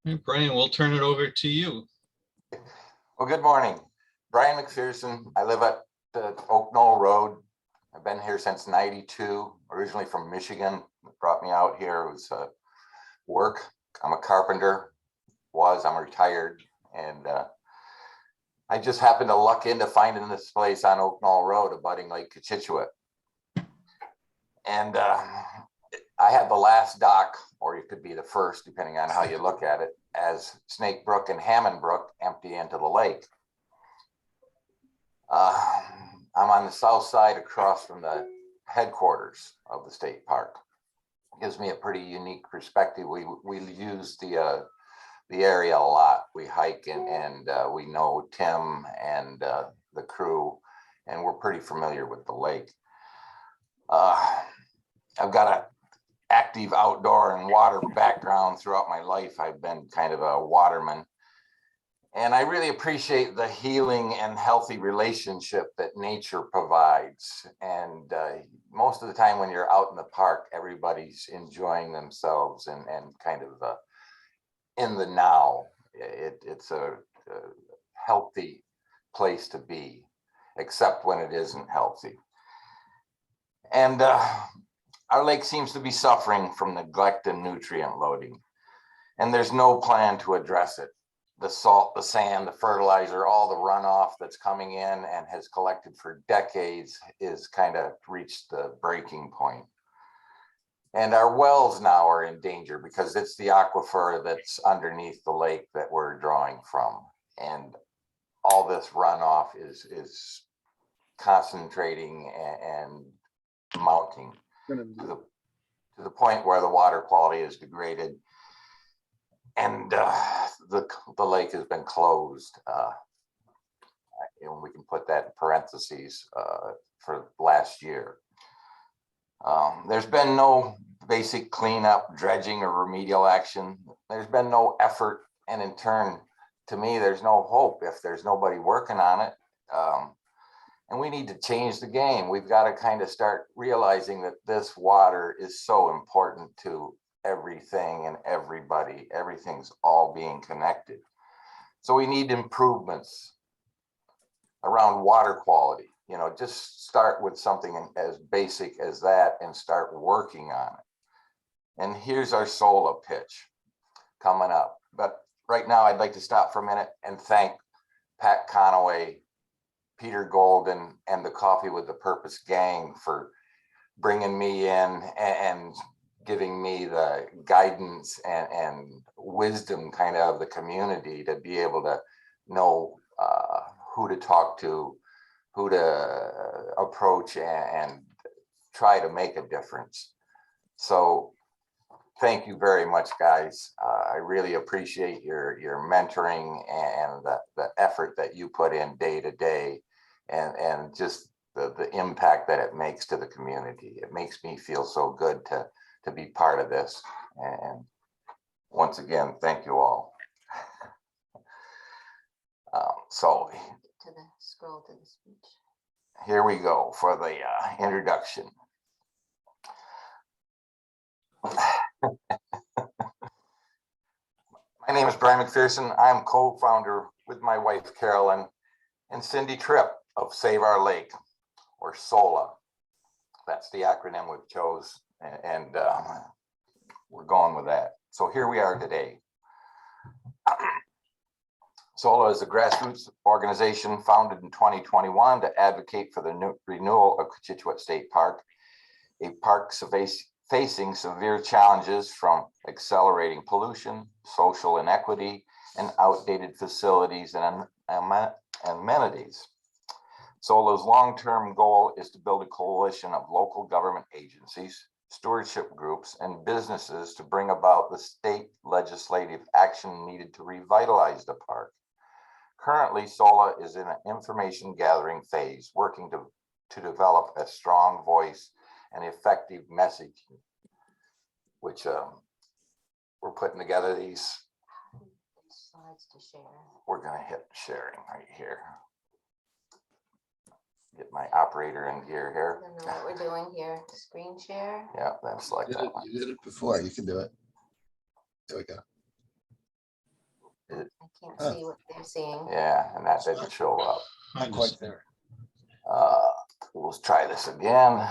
Hey, Brian, we'll turn it over to you. Well, good morning. Bryan Mcpherson. I live at Oak Knoll Road. I've been here since '92, originally from Michigan. What brought me out here was work. I'm a carpenter, I'm retired. And I just happened to luck into finding this place on Oak Knoll Road abutting Lake Cochituate. And I had the last dock, or it could be the first, depending on how you look at it, as Snake Brook and Hammond Brook empty into the lake. I'm on the south side across from the headquarters of the state park. It gives me a pretty unique perspective. We use the area a lot. We hike and we know Tim and the crew, and we're pretty familiar with the lake. I've got a active outdoor and water background throughout my life. I've been kind of a waterman. And I really appreciate the healing and healthy relationship that nature provides. And most of the time when you're out in the park, everybody's enjoying themselves and kind of in the now. It's a healthy place to be, except when it isn't healthy. And our lake seems to be suffering from neglect and nutrient loading, and there's no plan to address it. The salt, the sand, the fertilizer, all the runoff that's coming in and has collected for decades is kind of reached the breaking point. And our wells now are in danger because it's the aquifer that's underneath the lake that we're drawing from. And all this runoff is concentrating and mounting to the point where the water quality is degraded. And the lake has been closed. And we can put that in parentheses for last year. There's been no basic cleanup, dredging, or remedial action. There's been no effort, and in turn, to me, there's no hope if there's nobody working on it. And we need to change the game. We've got to kind of start realizing that this water is so important to everything and everybody. Everything's all being connected. So we need improvements around water quality. You know, just start with something as basic as that and start working on it. And here's our SOLA pitch coming up. But right now, I'd like to stop for a minute and thank Pat Conaway, Peter Golden, and the Coffee with the Purpose gang for bringing me in and giving me the guidance and wisdom kind of the community to be able to know who to talk to, who to approach and try to make a difference. So thank you very much, guys. I really appreciate your mentoring and the effort that you put in day to day, and just the impact that it makes to the community. It makes me feel so good to be part of this. And once again, thank you all. So Scroll to the speech. Here we go for the introduction. My name is Bryan Mcpherson. I'm co-founder with my wife, Carolyn, and Cindy Tripp of Save Our Lake, or SOLA. That's the acronym we've chose, and we're going with that. So here we are today. SOLA is a grassroots organization founded in 2021 to advocate for the renewal of Cochituate State Park, a park facing severe challenges from accelerating pollution, social inequity, and outdated facilities and amenities. SOLA's long-term goal is to build a coalition of local government agencies, stewardship groups, and businesses to bring about the state legislative action needed to revitalize the park. Currently, SOLA is in an information gathering phase, working to develop a strong voice and effective message, which we're putting together these Slides to share. We're going to hit sharing right here. Get my operator in gear here. I don't know what we're doing here. Screen share. Yeah, that's like that one. You did it before. You can do it. There we go. can't Huh. see what they're seeing. Yeah, and that didn't show up. Not quite there. Let's try this again.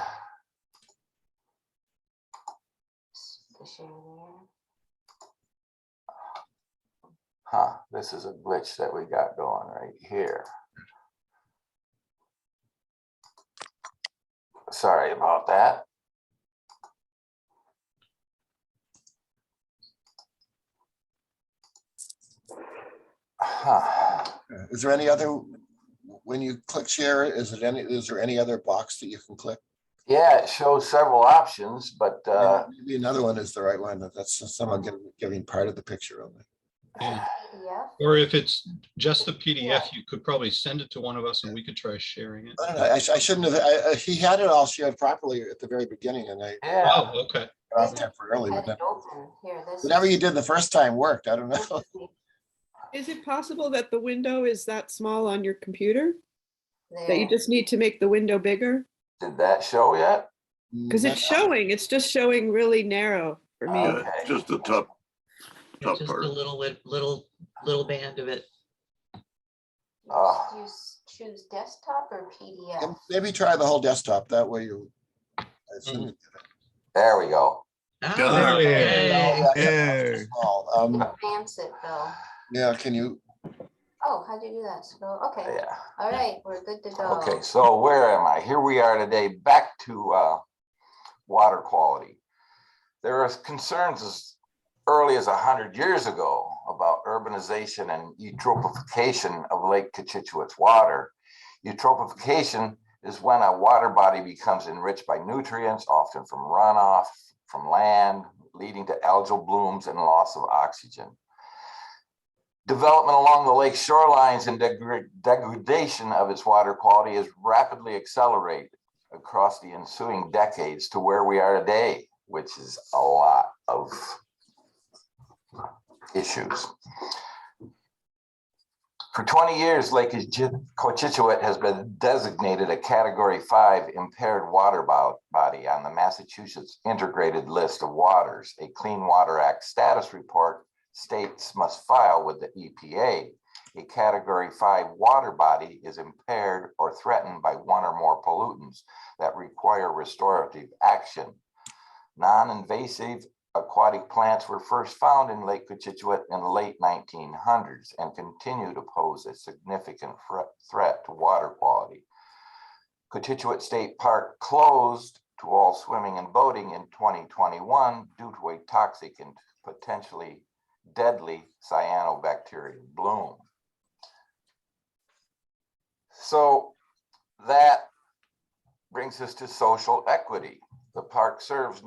The share there. Huh, this is a glitch that we got going right here. Sorry about that. Huh. Is there any other, when you click share, is there any other box that you can click? Yeah, it shows several options, but Maybe another one is the right one. That's someone giving part of the picture only. Yeah. PDF. Or if it's just the PDF, you could probably send it to one of us and we could try sharing it. I don't know. I shouldn't have. He had it all shared properly at the very beginning, and I yeah. Oh, okay. got off temporarily. Had But then, it open. Here, this whatever is- you did the first time worked. I don't know. Is it possible that the window is that small on your computer? That you there. just need to make the window bigger? Did that show yet? Because it's showing, it's just showing really narrow for me. Okay. Just the top Just a part. little band of it. You choose desktop or PDF. And maybe try the whole desktop. That way you. I assume you did it. There we go. Yeah, Ah, there. yay. Yeah. Small. Advance it though. Yeah. Can you? Oh, how'd you do that? Scroll. Okay. Yeah. All right, we're good to go. Okay, so where am I? Here we are today, back to water quality. There are concerns as early as 100 years ago about urbanization and eutrophication of Lake Cochituate's water. Eutrophication is when a water body becomes enriched by nutrients, often from runoff from land, leading to algal blooms and loss of oxygen. Development along the lake shorelines and degradation of its water quality is rapidly accelerated across the ensuing decades to where we are today, which is a lot of issues. For 20 years, Lake Cochituate has been designated a Category 5 impaired water body on the Massachusetts Integrated List of Waters. A Clean Water Act status report states must file with the EPA. A Category 5 water body is impaired or threatened by one or more pollutants that require restorative action. Non-invasive aquatic plants were first found in Lake Cochituate in the late 1900s and continue to pose a significant threat to water quality. Cochituate State Park closed to all swimming and boating in 2021 due to a toxic and potentially deadly cyanobacterial bloom. So that brings us to social equity. The park serves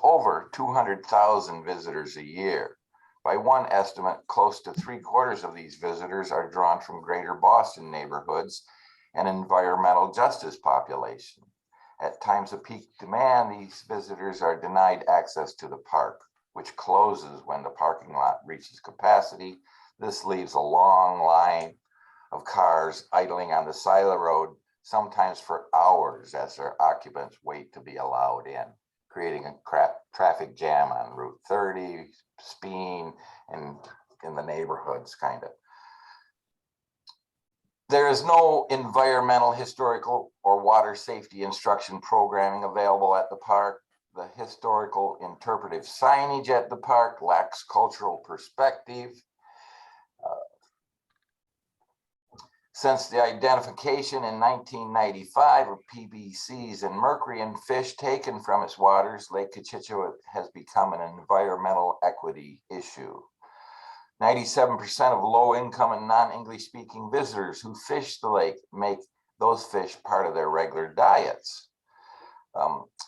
over 200,000 visitors a year. By one estimate, close to 3/4 of these visitors are drawn from greater Boston neighborhoods and environmental justice population. At times of peak demand, these visitors are denied access to the park, which closes when the parking lot reaches capacity. This leaves a long line of cars idling on the side of the road, sometimes for hours as their occupants wait to be allowed in, creating a traffic jam on Route 30, Speen, and in the neighborhoods, kind of. There is no environmental, historical, or water safety instruction programming available at the park. The historical interpretive signage at the park lacks cultural perspective. Since the identification in 1995 of PBCs and mercury in fish taken from its waters, Lake Cochituate has become an environmental equity issue. 97% of low-income and non-English speaking visitors who fish the lake make those fish part of their regular diets.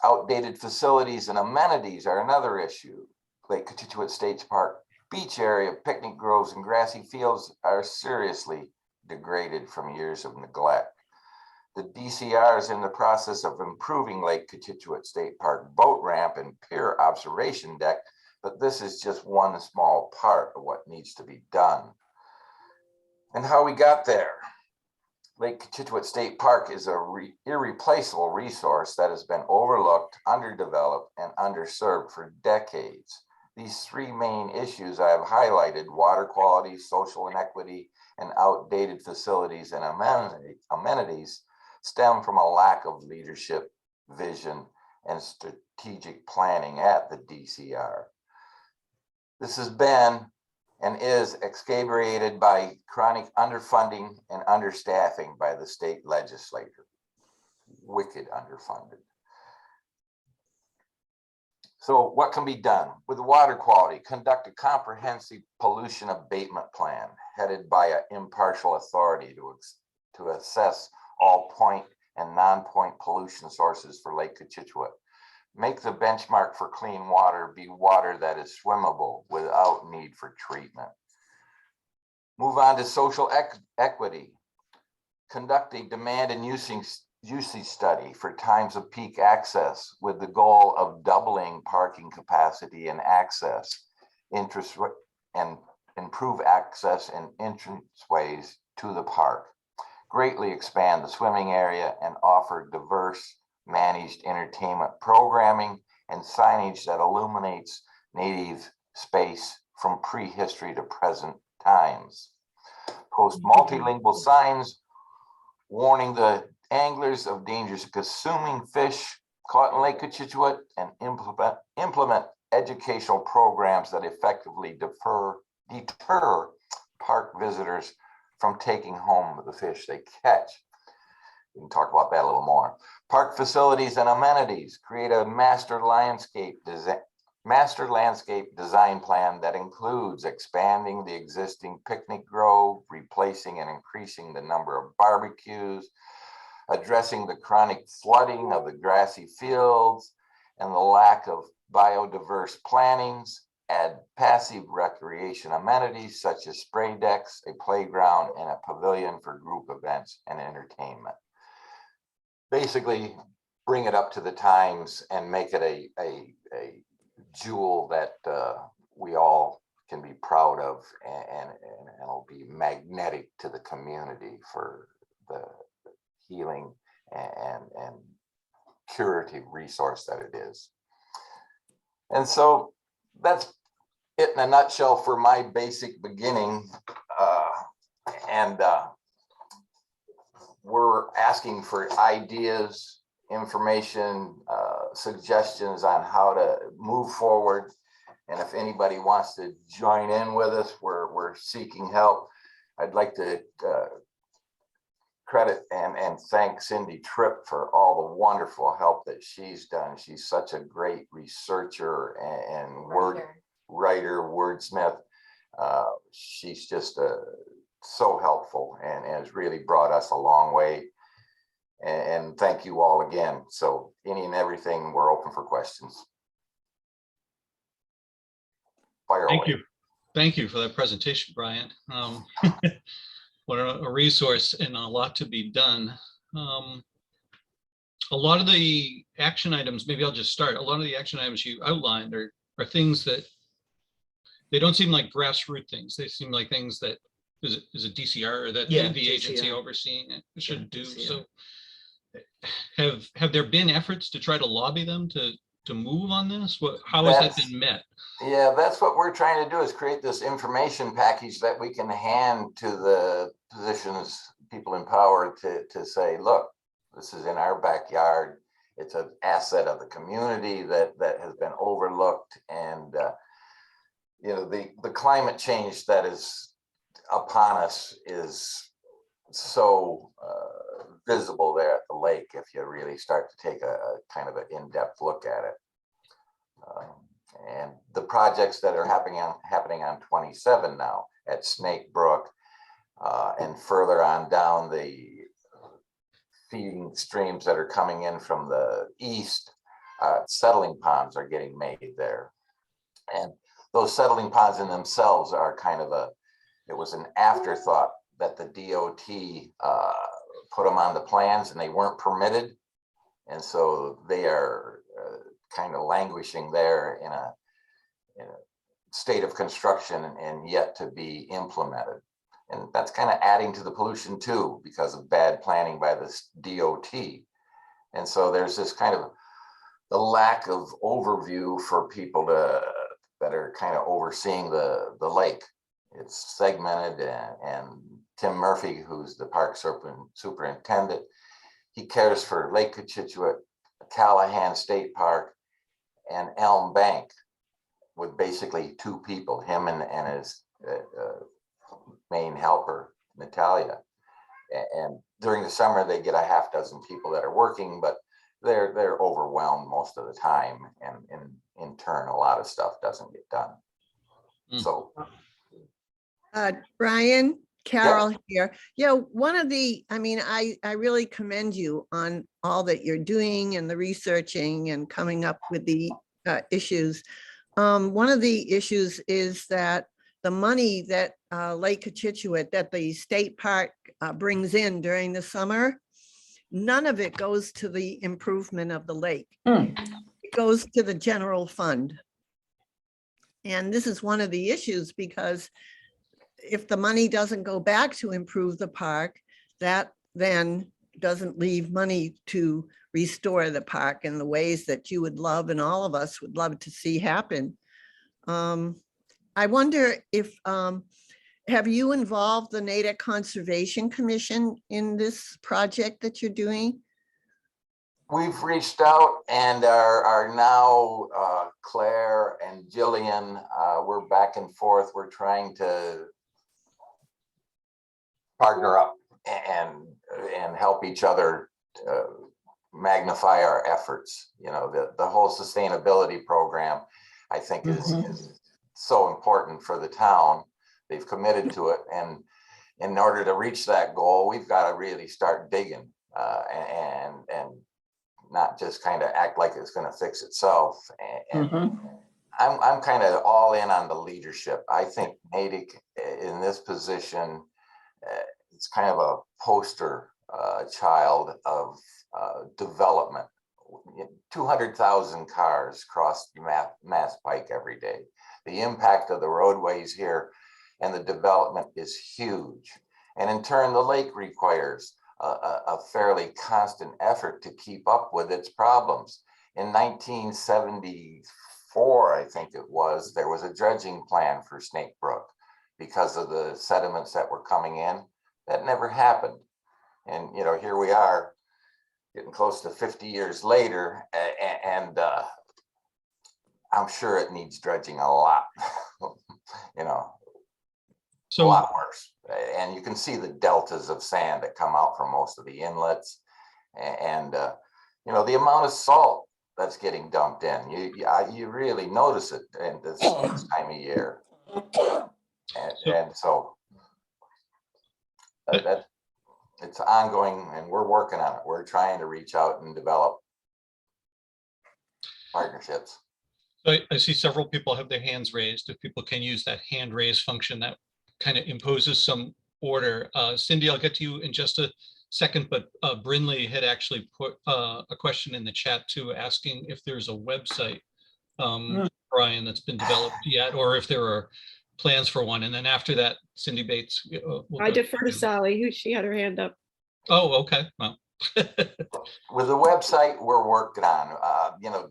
Outdated facilities and amenities are another issue. Lake Cochituate State Park beach area, picnic groves, and grassy fields are seriously degraded from years of neglect. The DCR is in the process of improving Lake Cochituate State Park boat ramp and pier observation deck, but this is just one small part of what needs to be done. And how we got there. Lake Cochituate State Park is an irreplaceable resource that has been overlooked, underdeveloped, and underserved for decades. these three main issues I have highlighted, water quality, social inequity, and outdated facilities and amenities, stem from a lack of leadership, vision, and strategic planning at the DCR. This has been and is excavated by chronic underfunding and understaffing by the state legislature. Wicked underfunded. So what can be done with water quality? Conduct a comprehensive pollution abatement plan headed by an impartial authority to assess all point and non-point pollution sources for Lake Cochituate. Make the benchmark for clean water be water that is swimmable without need for treatment. Move on to social equity. Conduct a demand and usage study for times of peak access with the goal of doubling parking capacity and access, interest and improve access and entranceways to the park. Greatly expand the swimming area and offer diverse managed entertainment programming and signage that illuminates native space from prehistory to present times. Post multilingual signs warning the anglers of dangers of consuming fish caught in Lake Cochituate, and implement educational programs that effectively deter park visitors from taking home the fish they catch. We can talk about that a little more. Park facilities and amenities. Create a master landscape design plan that includes expanding the existing picnic grove, replacing and increasing the number of barbecues, addressing the chronic flooding of the grassy fields and the lack of biodiverse plantings, add passive recreation amenities such as spray decks, a playground, and a pavilion for group events and entertainment. Basically, bring it up to the times and make it a jewel that we all can be proud of, and it'll be magnetic to the community for the healing and curative resource that it is. And so that's it in a nutshell for my basic beginning. We're asking for ideas, information, suggestions on how to move forward. And if anybody wants to join in with us, we're seeking help. I'd like to credit and thank Cindy Tripp for all the wonderful help that she's done. She's such a great researcher and writer, wordsmith. She's just so helpful and has really brought us a long way. And thank you all again. So any and everything, we're open for questions. Fire Thank away. you. Thank you for that presentation, Brian. What a resource and a lot to be done. A lot of the action items, maybe I'll just start. A lot of the action items you outlined are things that they don't seem like grassroots things. They seem like things that is a DCR or that Yeah, the agency DCR. overseeing it should do. DCR. So have there been efforts to try to lobby them to move on this? How has that been met? Yeah, that's what we're trying to do, is create this information package that we can hand to the people in power to say, look, this is in our backyard. It's an asset of the community that has been overlooked. And, the climate change that is upon us is so visible there at the lake if you really start to take a kind of an in-depth look at it. And the projects that are happening on 27 now at Snake Brook and further on down the feeding streams that are coming in from the east, settling ponds are getting made there. And those settling ponds in themselves are kind of it was an afterthought that the DOT put them on the plans and they weren't permitted. And so they are kind of languishing there in a state of construction and yet to be implemented. And that's kind of adding to the pollution too, because of bad planning by the DOT. And so there's this kind of the lack of overview for people to that are kind of overseeing the lake. It's segmented, and Tim Murphy, who's the park superintendent, he cares for Lake Cochituate, Callahan State Park, and Elm Bank, with basically 2 people, him and his main helper, Natalia. And during the summer, they get a half dozen people that are working, but they're overwhelmed most of the time, and in turn, a lot of stuff doesn't get done. So, Bryan, Carol here. Yeah, one of the, I mean, I really commend you on all that you're doing and the researching and coming up with the issues. One of the issues is that the money that Lake Cochituate, that the state park brings in during the summer, none of it goes to the improvement of the lake. It goes to the general fund. And this is one of the issues, because if the money doesn't go back to improve the park, that then doesn't leave money to restore the park in the ways that you would love and all of us would love to see happen. I wonder if, have you involved the Natick Conservation Commission in this project that you're doing? we've reached out and are now Claire and Jillian, we're back and forth. We're trying to partner up and help each other magnify our efforts. You know, the whole sustainability program, I think, is so important for the town. They've committed to it, and in order to reach that goal, we've got to really start digging and not just kind of act like it's going to fix itself. And I'm kind of all in on the leadership. I think Natick in this position, it's kind of a poster child of development. 200,000 cars cross Mass Pike every day. The impact of the roadways here and the development is huge. And in turn, the lake requires a fairly constant effort to keep up with its problems. In 1974, I think it was, there was a dredging plan for Snake Brook because of the sediments that were coming in. That never happened. And, you know, here we are getting close to 50 years later, and I'm sure it needs dredging a lot, you know, a lot worse. And you can see the deltas of sand that come out from most of the inlets, and you know, the amount of salt that's getting dumped in. You really notice it in this time of year, and so that it's ongoing, and we're working on it. We're trying to reach out and develop partnerships. So I see several people have their hands raised. If people can use that hand raise function, that kind of imposes some order. Cindy, I'll get to you in just a second, but Brinley had actually put a question in the chat too, asking if there's a website, Bryan, that's been developed yet, or if there are plans for one. And then after that, Cindy Bates. I defer to Sally, who she had her hand up. Oh, okay. Well. With the website we're working on, you know,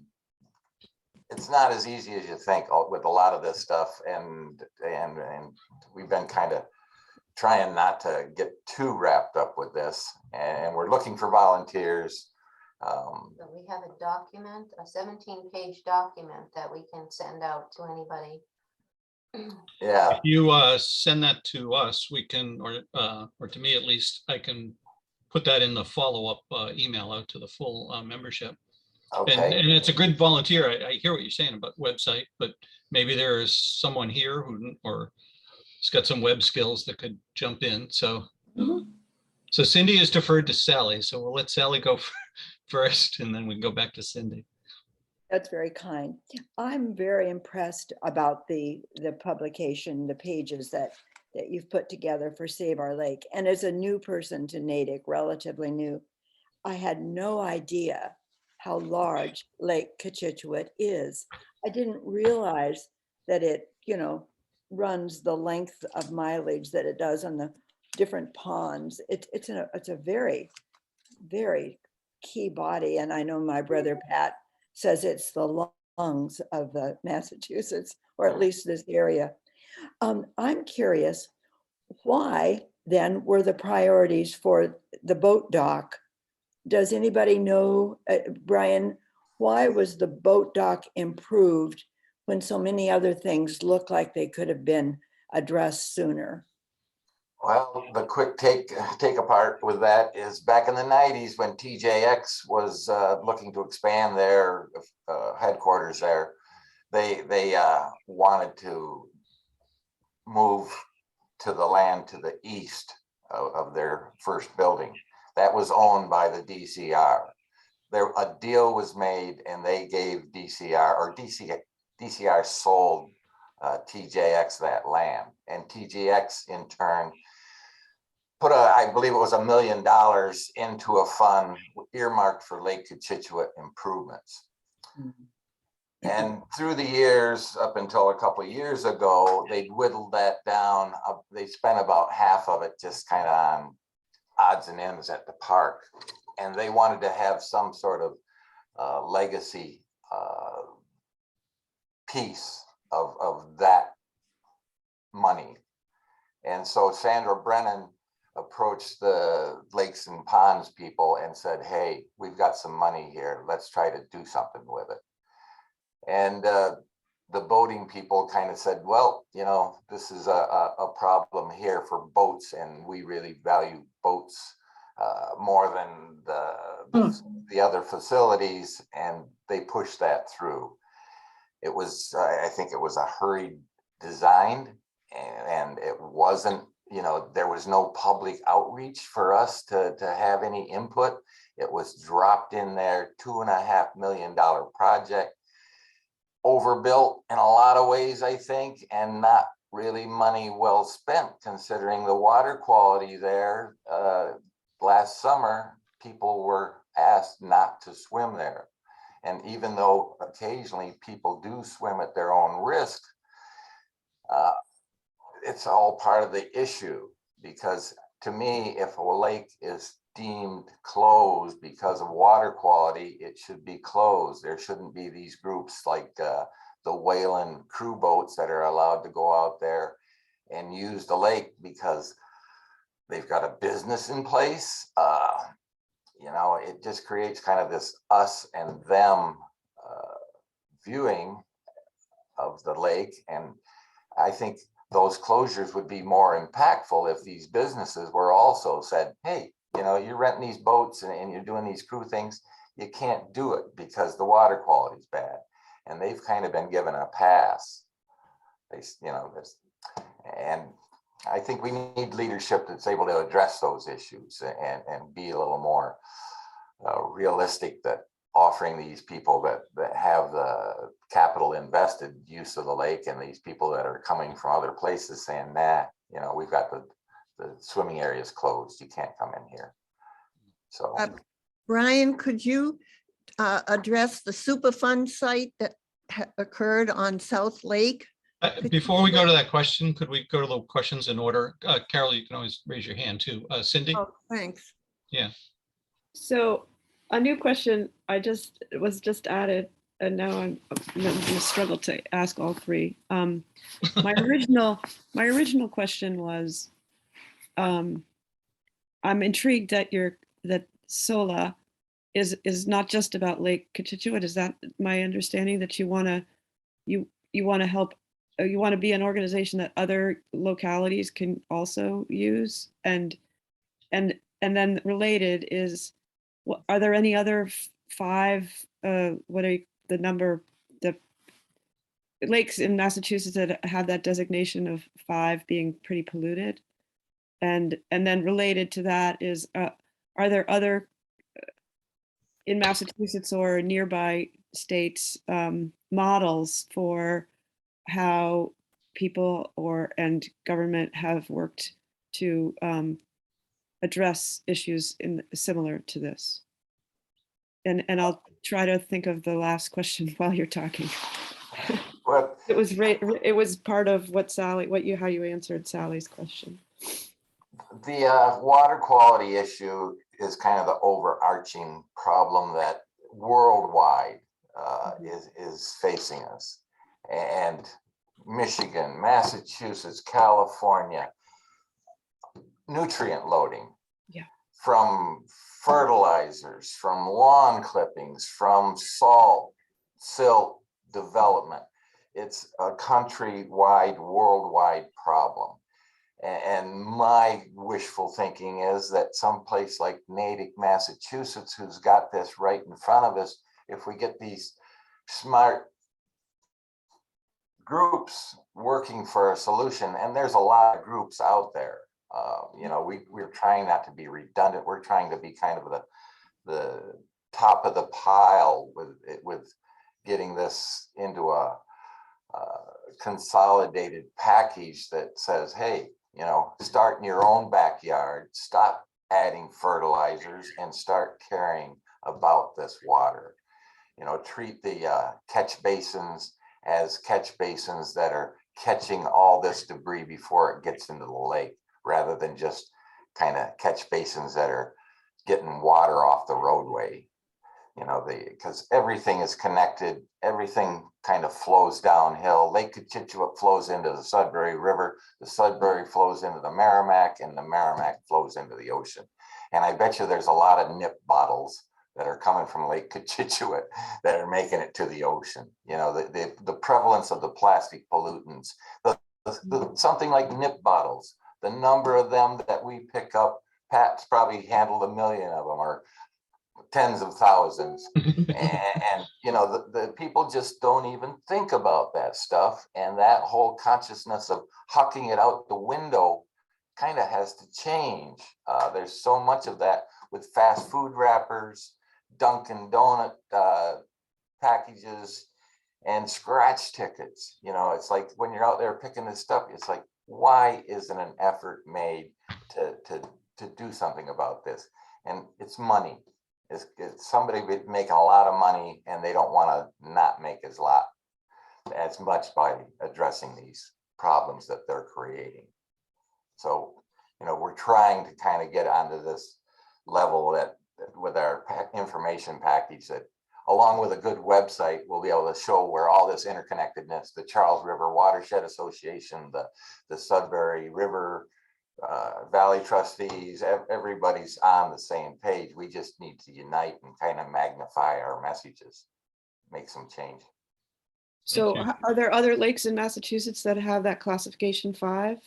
it's not as easy as you think with a lot of this stuff, and we've been kind of trying not to get too wrapped up with this, and we're looking for volunteers. So we have a document, a 17-page document that we can send out to anybody. Yeah, If you send that to us, we can, or to me at least, I can put that in the follow-up email out to the full membership. okay. And it's a good volunteer. I hear what you're saying about website, but maybe there is someone here who, or has got some web skills that could jump in. So, so Cindy is deferred to Sally. So we'll let Sally go first, and then we can go back to Cindy. That's very kind. I'm very impressed about the publication, the pages that you've put together for Save Our Lake. And as a new person to Natick, relatively new, I had no idea how large Lake Cochituate is. I didn't realize that it, you know, runs the length of mileage that it does on the different ponds. It's a very, very key body. And I know my brother Pat says it's the lungs of the Massachusetts or at least this area. I'm curious, why then were the priorities for the boat dock? Does anybody know, Brian, why was the boat dock improved when so many other things look like they could have been addressed sooner? Well, the quick take apart with that is back in the 90s when TJX was looking to expand their headquarters there, they wanted to move to the land to the east of their first building. That was owned by the DCR. A deal was made and they gave DCR sold TJX that land, and TJX in turn put I believe it was $1 million into a fund earmarked for Lake Cochituate improvements. And through the years, up until a couple of years ago, they whittled that down. They spent about half of it just kind of on odds and ends at the park. And they wanted to have some sort of legacy piece of that money. And so Sandra Brennan approached the Lakes and Ponds people and said, hey, we've got some money here. Let's try to do something with it. And the boating people kind of said, well, you know, this is a problem here for boats, and we really value boats more than the other facilities, and they pushed that through. It was, I think it was a hurried design, and it wasn't, you know, there was no public outreach for us to have any input. It was dropped in there, $2.5 million project, overbuilt in a lot of ways, I think, and not really money well spent considering the water quality there. Last summer, people were asked not to swim there. And even though occasionally people do swim at their own risk, it's all part of the issue, because to me, if a lake is deemed closed because of water quality, it should be closed. There shouldn't be these groups like the Whalen crew boats that are allowed to go out there and use the lake because they've got a business in place. You know, it just creates kind of this us and them viewing of the lake. And I think those closures would be more impactful if these businesses were also said, hey, you know, you're renting these boats and you're doing these crew things. You can't do it because the water quality is bad. And they've kind of been given a pass. You know, and I think we need leadership that's able to address those issues and be a little more realistic, that offering these people that have the capital invested use of the lake, and these people that are coming from other places saying, nah, you know, we've got the swimming area is closed. You can't come in here. So, Brian, could you address the Superfund site that occurred on South Lake? Before we go to that question, could we go to the questions in order? Carol, you can always raise your hand too. Cindy? Oh, thanks. Yeah. So a new question was just added, and now I'm going to struggle to ask all three. My original question was, I'm intrigued that SOLA is not just about Lake Cochituate. Is that my understanding, that you want to help? You want to be an organization that other localities can also use, and then related is, are there any other 5? What are the number? The lakes in Massachusetts that have that designation of 5 being pretty polluted, and then related to that is, are there other in Massachusetts or nearby states models for how people and government have worked to address issues similar to this? And I'll try to think of the last question while you're talking. well, It was part of how you answered Sally's question. the water quality issue is kind of the overarching problem that worldwide is facing us. And Michigan, Massachusetts, California, nutrient loading. Yeah. From fertilizers, from lawn clippings, from silt development. It's a countrywide, worldwide problem. And my wishful thinking is that someplace like Natick, Massachusetts, who's got this right in front of us, if we get these smart groups working for a solution, and there's a lot of groups out there. You know, we're trying not to be redundant. We're trying to be kind of the top of the pile with getting this into a consolidated package that says, hey, you know, start in your own backyard, stop adding fertilizers, and start caring about this water. You know, treat the catch basins as catch basins that are catching all this debris before it gets into the lake, rather than just kind of catch basins that are getting water off the roadway. You know, because everything is connected, everything kind of flows downhill. Lake Cochituate flows into the Sudbury River, the Sudbury flows into the Merrimack, and the Merrimack flows into the ocean. And I bet you there's a lot of nip bottles that are coming from Lake Cochituate that are making it to the ocean. You know, the prevalence of the plastic pollutants, something like nip bottles, the number of them that we pick up, Pat's probably handled 1 million of them, or tens of thousands. And you know, the people just don't even think about that stuff. And that whole consciousness of hucking it out the window kind of has to change. There's so much of that with fast food wrappers, Dunkin' Donut packages, and scratch tickets. You know, it's like when you're out there picking this stuff, it's like, why isn't an effort made to do something about this? And it's money. It's somebody making a lot of money, and they don't want to not make as much by addressing these problems that they're creating. So, you know, we're trying to kind of get onto this level that with our information package, that along with a good website, we'll be able to show where all this interconnectedness, the Charles River Watershed Association, the Sudbury River Valley trustees, everybody's on the same page. We just need to unite and kind of magnify our messages, make some change. So Thank you. are there other lakes in Massachusetts that have that classification 5?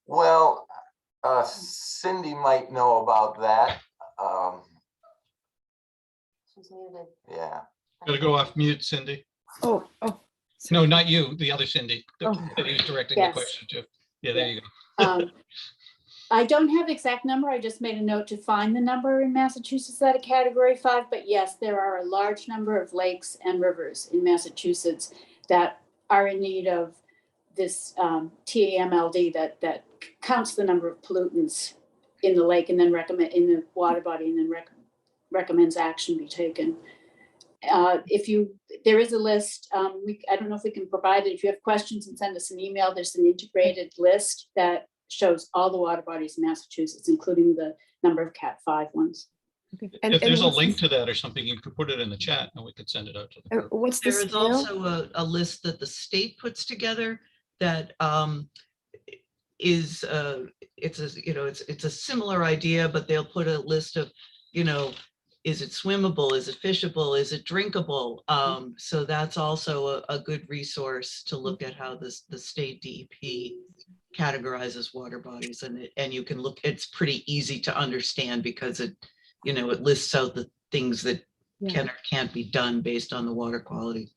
Well, Cindy might know about that. She's muted. Yeah. Gotta go off mute, Cindy. Oh. No, not you, the other Cindy Oh. that he was directing the Yes. question to. Yeah, there you go. I don't have the exact number. I just made a note to find the number in Massachusetts that are category 5, but yes, there are a large number of lakes and rivers in Massachusetts that are in need of this TAMLD that counts the number of pollutants in the lake and then in the water body, and then recommends action be taken. There is a list, I don't know if we can provide it. If you have questions, and send us an email, there's an integrated list that shows all the water bodies in Massachusetts, including the number of Cat 5 ones. Okay. If there's a what's link the- to that or something, you could put it in the chat and we could send it out to the group. What's the There is scale? also a list that the state puts together that is it's a similar idea, but they'll put a list of, you know, is it swimmable? Is it fishable? Is it drinkable? So that's also a good resource to look at how the state DEP categorizes water bodies, and you can look. It's pretty easy to understand because it lists out the things that can or can't be done based on the water quality.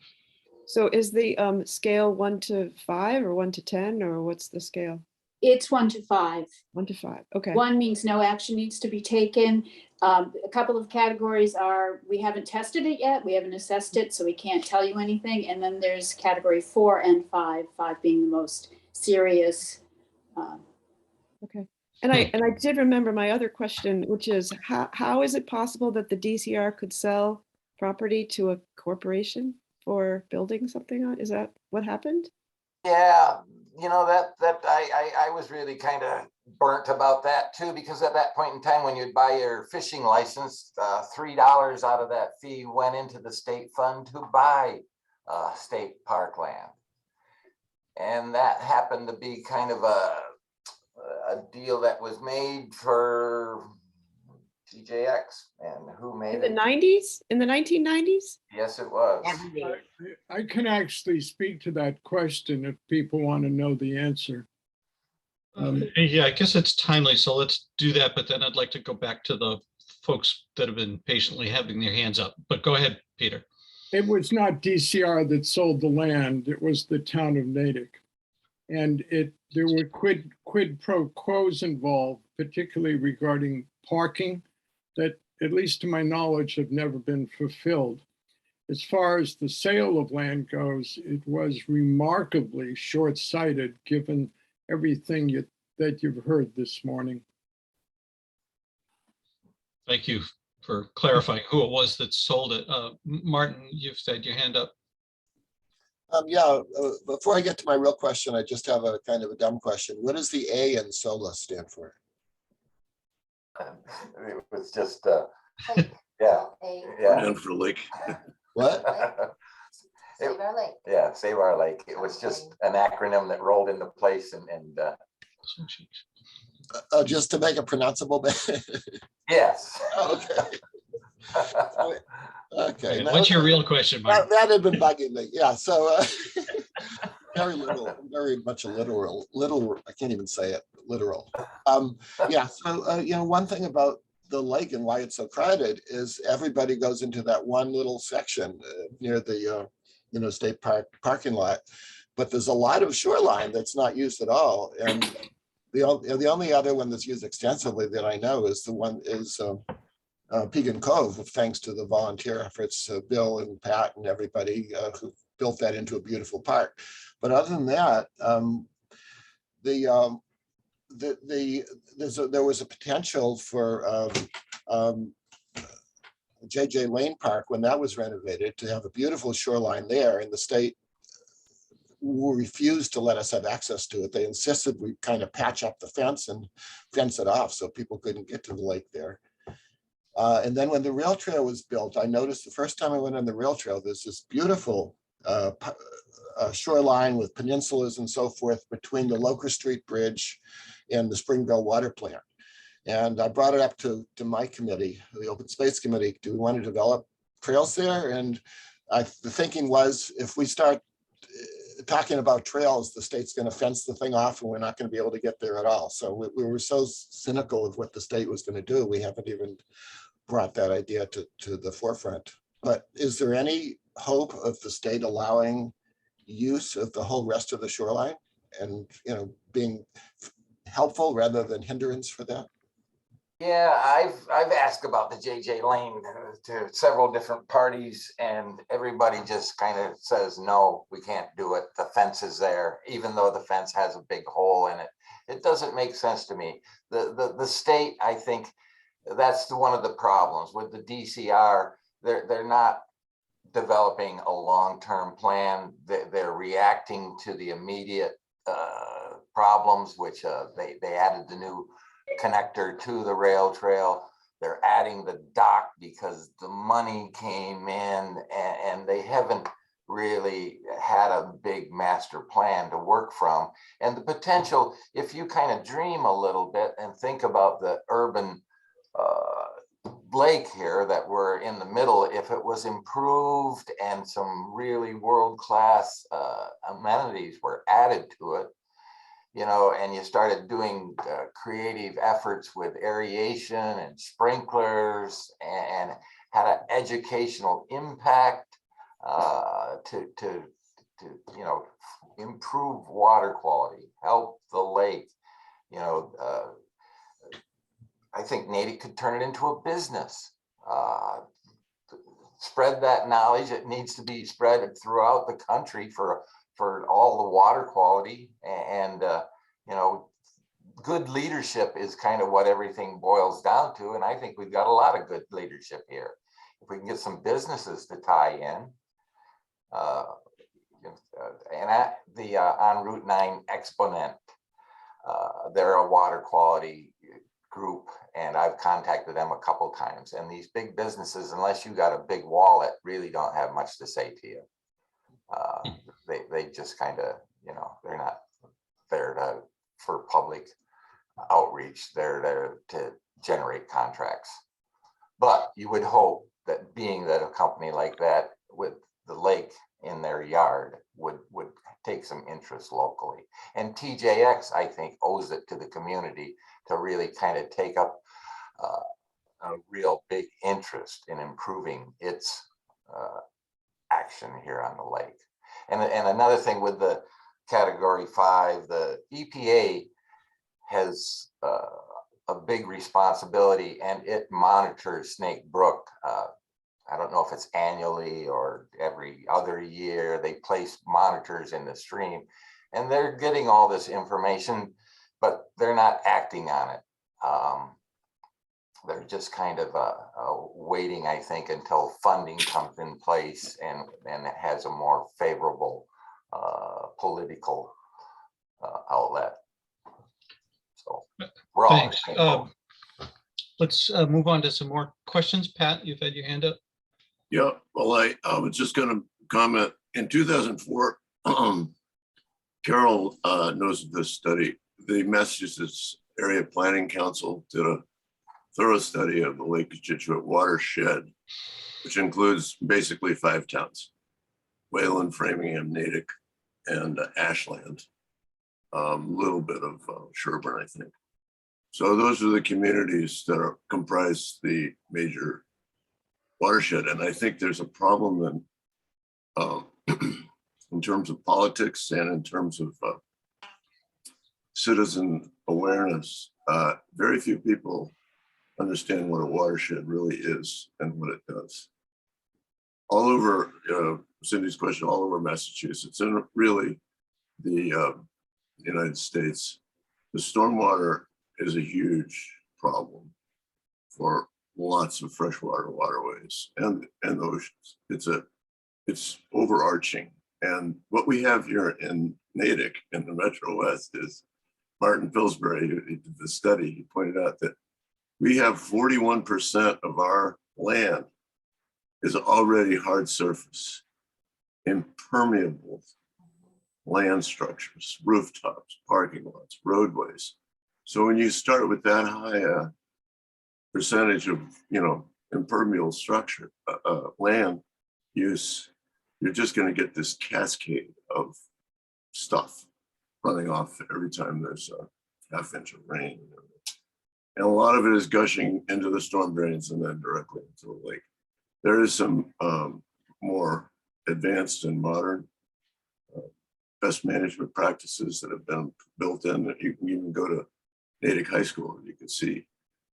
So is the scale 1 to 5 or 1 to 10, or what's the scale? It's 1 to 5. 1 to 5. Okay. 1 means no action needs to be taken. A couple of categories are, we haven't tested it yet, we haven't assessed it, so we can't tell you anything. And then there's category 4 and 5, 5 being the most serious. Okay. And I did remember my other question, which is how is it possible that the DCR could sell property to a corporation for building something on? Is that what happened? Yeah, you know, that I was really kind of burnt about that too, because at that point in time, when you'd buy your fishing license, $3 out of that fee went into the state fund to buy state parkland. And that happened to be kind of a deal that was made for TJX, and who made In the it? 90s, in the 1990s? Yes, it was. I can actually speak to that question if people want to know the answer. Yeah, I guess it's timely, so let's do that, but then I'd like to go back to the folks that have been patiently having their hands up, but go ahead, Peter. It was not DCR that sold the land, it was the town of Natick. And there were quid pro quos involved, particularly regarding parking, that, at least to my knowledge, have never been fulfilled. As far as the sale of land goes, it was remarkably short-sighted, given everything that you've heard this morning. Thank you for clarifying who it was that sold it. Martin, you've had your hand up. Before I get to my real question, I just have a kind of a dumb question. What does the A in SOLA stand for? It was just, yeah. For lake. What? Save our lake. Yeah, Save Our Lake. It was just an acronym that rolled into place and Just to make it pronounceable. yes. Okay. Okay. Okay, what's your real question, Martin? That had been bugging me. Yeah. So very much a literal. I can't even say it. Literal. Yeah. So one thing about the lake and why it's so crowded is everybody goes into that one little section near the state park parking lot, but there's a lot of shoreline that's not used at all. And the only other one that's used extensively that I know is Pegan Cove, thanks to the volunteer efforts, Bill and Pat and everybody who built that into a beautiful park. But other than that, there was a potential for JJ Lane Park when that was renovated to have a beautiful shoreline there, and the state refused to let us have access to it. They insisted we kind of patch up the fence and fence it off so people couldn't get to the lake there. And then when the rail trail was built, I noticed the first time I went on the rail trail, there's this beautiful shoreline with peninsulas and so forth between the Locust Street Bridge and the Springville Water Plant. And I brought it up to my committee, the Open Space Committee. Do we want to develop trails there? And the thinking was, if we start talking about trails, the state's going to fence the thing off and we're not going to be able to get there at all. So we were so cynical of what the state was going to do. We haven't even brought that idea to the forefront. But is there any hope of the state allowing use of the whole rest of the shoreline and being helpful rather than hindrance for that? Yeah, I've asked about the JJ Lane to several different parties, and everybody just kind of says, no, we can't do it. The fence is there, even though the fence has a big hole in it. It doesn't make sense to me. The state, I think that's one of the problems with the DCR. They're not developing a long-term plan. They're reacting to the immediate problems, which they added the new connector to the rail trail. They're adding the dock because the money came in, and they haven't really had a big master plan to work from. And the potential, if you kind of dream a little bit and think about the urban lake here that we're in the middle, if it was improved and some really world-class amenities were added to it, and you started doing creative efforts with aeration and sprinklers and had an educational impact to improve water quality, help the lake. I think Natick could turn it into a business. Spread that knowledge. It needs to be spread throughout the country for all the water quality, and good leadership is kind of what everything boils down to. And I think we've got a lot of good leadership here. If we can get some businesses to tie in, and on Route 9 Exponent, they're a water quality group, and I've contacted them a couple times. And these big businesses, unless you got a big wallet, really don't have much to say to you. They just kind of you know, they're not there for public outreach. They're there to generate contracts. But you would hope that being that a company like that with the lake in their yard would take some interest locally. And TJX, I think, owes it to the community to really kind of take up a real big interest in improving its action here on the lake. And another thing with the Category 5, the EPA has a big responsibility, and it monitors Snake Brook. I don't know if it's annually or every other year. They place monitors in the stream, and they're getting all this information, but they're not acting on it. They're just kind of waiting, I think, until funding comes in place and it has a more favorable political outlet. So we're all in the Thanks. same boat. Let's move on to some more questions. Pat, you've had your hand up. Yeah, well, I was just going to comment. In 2004, Carol knows of this study. The Massachusetts Area Planning Council did a thorough study of the Lake Constituent watershed, which includes basically 5 towns: Wayland, Framingham, Natick, and Ashland. Little bit of Sherburne, I think. So those are the communities that comprise the major watershed. And I think there's a problem in terms of politics and in terms of citizen awareness. Very few people understand what a watershed really is and what it does. All over, Cindy's question, all over Massachusetts and really the United States, the stormwater is a huge problem for lots of freshwater waterways and oceans. It's overarching. And what we have here in Natick in the Metro West is Martin Pillsbury, who did the study. He pointed out that we have 41% of our land is already hard surface, impermeable land structures, rooftops, parking lots, roadways. So when you start with that high percentage of, impermeable structure, land use, you're just going to get this cascade of stuff running off every time there's a half inch of rain. And a lot of it is gushing into the storm drains and then directly into the lake. There is some more advanced and modern best management practices that have been built in. You can even go to Natick High School and you can see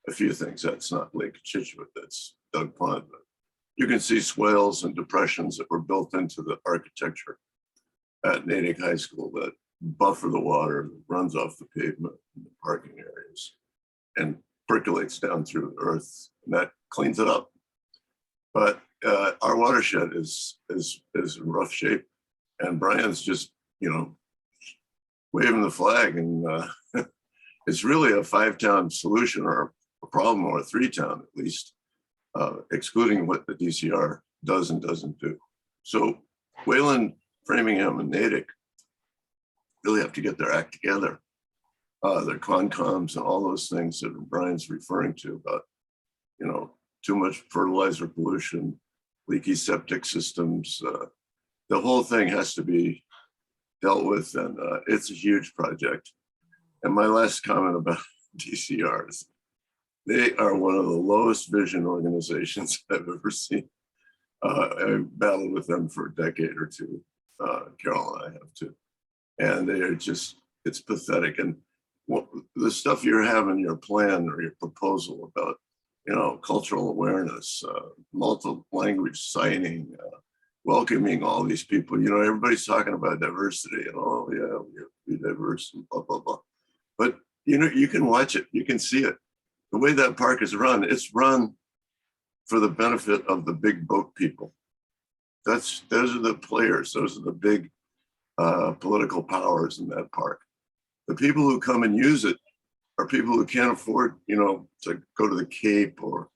a few things. That's not Lake Constituent, that's Doug Pond. But you can see swales and depressions that were built into the architecture at Natick High School that buffer the water that runs off the pavement in the parking areas and percolates down through the earth, and that cleans it up. But our watershed is in rough shape, and Brian's just waving the flag, and it's really a 5-town solution or a problem, or a 3-town at least, excluding what the DCR does and doesn't do. So Wayland, Framingham, and Natick really have to get their act together. Their Concoms and all those things that Brian's referring to about, too much fertilizer pollution, leaky septic systems. The whole thing has to be dealt with, and it's a huge project. And my last comment about DCRs, they are one of the lowest vision organizations I've ever seen. I battled with them for a decade or two. Carol and I have too. And they are just, it's pathetic. And the stuff you have in your plan or your proposal about, cultural awareness, multi-language signing, welcoming all these people, everybody's talking about diversity and we have to be diverse and blah, blah, blah. But, you can watch it, you can see it. The way that park is run, it's run for the benefit of the big boat people. Those are the players, those are the big political powers in that park. The people who come and use it are people who can't afford, to go to the Cape, or,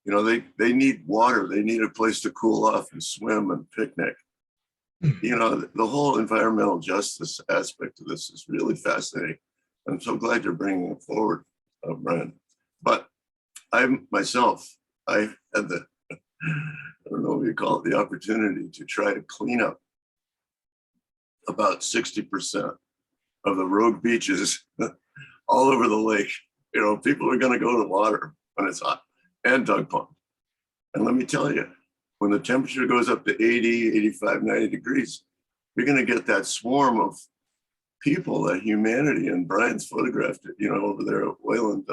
they need water. They need a place to cool off and swim and picnic. You know, the whole environmental justice aspect of this is really fascinating. I'm so glad you're bringing it forward, Bryan. But I myself, I had the, I don't know what you call it, the opportunity to try to clean up about 60% of the rogue beaches all over the lake. You know, people are going to go to the water when it's hot, and dog pond. And let me tell you, when the temperature goes up to 80, 85, 90 degrees, you're going to get that swarm of people, that humanity. And Bryan's photographed it, you know, over there at Wayland,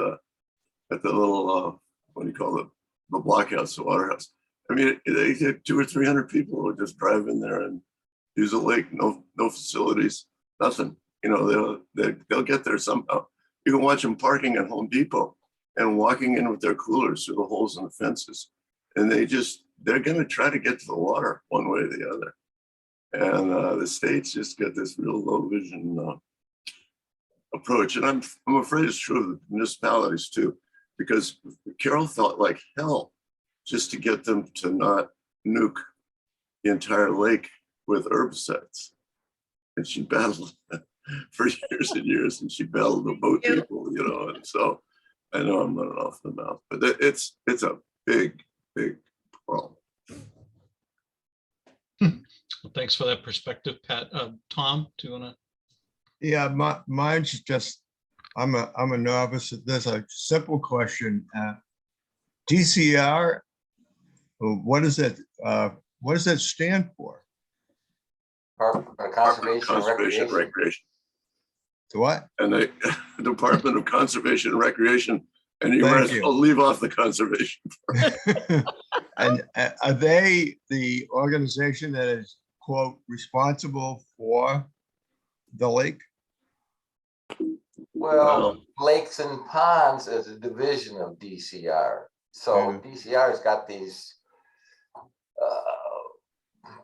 at the little, what do you call it, the blockhouse, the water house. I mean, they get 200 or 300 people who just drive in there and use a lake, no facilities, nothing. You know, they'll get there somehow. You can watch them parking at Home Depot and walking in with their coolers through the holes in the fences. And they're going to try to get to the water one way or the other. And the states just get this real low vision approach. And I'm afraid it's true of the municipalities too, because Carol fought like hell just to get them to not nuke the entire lake with herbicides. And she battled for years and years, and she battled the boat people, you know. And so I know I'm running off the mouth, but it's a big problem. Well, thanks for that perspective, Pat. Tom, do you want to? Yeah, mine's just, I'm a novice at this. A simple question. DCR, what does that stand for? Conservation and Recreation. To what? And the Department of Conservation and Recreation, and you Thank might as you. well leave off the conservation. And are they the organization that is, quote, responsible for the lake? Well, lakes and ponds is a division of DCR. So DCR's got these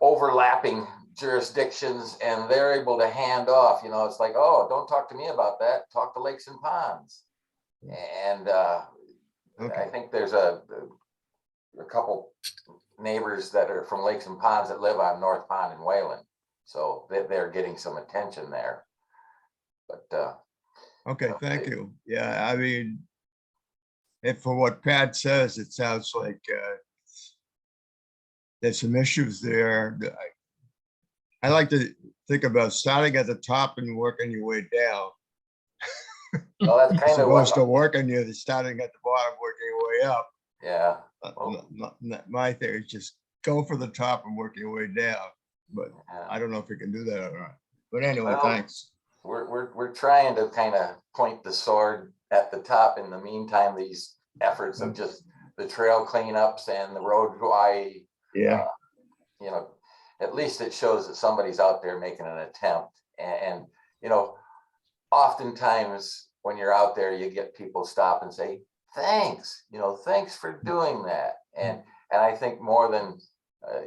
overlapping jurisdictions, and they're able to hand off, you know, it's like, oh, don't talk to me about that, talk to lakes and ponds. And I think there's a couple neighbors that are from lakes and ponds that live on North Pond in Wayland, so they're getting some attention there. But Okay, thank you. Yeah, I mean, if for what Pat says, it sounds like there's some issues there. I like to think about starting at the top and working your way down. well, that's kind As of opposed to what, working you, starting at the bottom, working your way up. yeah. My thing is just go for the top and work your way down. But Yeah. I don't know if we can do that or not. But anyway, Well, thanks. We're trying to kind of point the sword at the top. In the meantime, these efforts of just the trail cleanups and the road wide, Yeah. you know, at least it shows that somebody's out there making an attempt. And you know, oftentimes when you're out there, you get people stop and say, thanks, you know, thanks for doing that. And I think more than,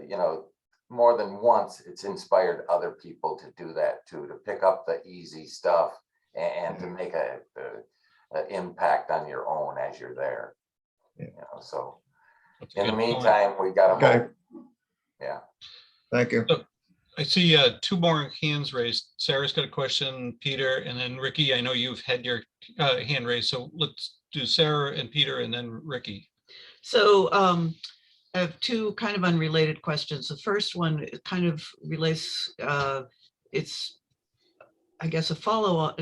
you know, more than once, it's inspired other people to do that too, to pick up the easy stuff and to make a impact on your own as you're there. Yeah. You know, so That's a in the good point. meantime, we got to Okay. hope. Yeah. Thank you. I see two more hands raised. Sarah's got a question, Peter, and then Ricky. I know you've had your hand raised, so let's do Sarah and Peter and then Ricky. So I have two kind of unrelated questions. The first one kind of relates, it's, I guess, a follow-on.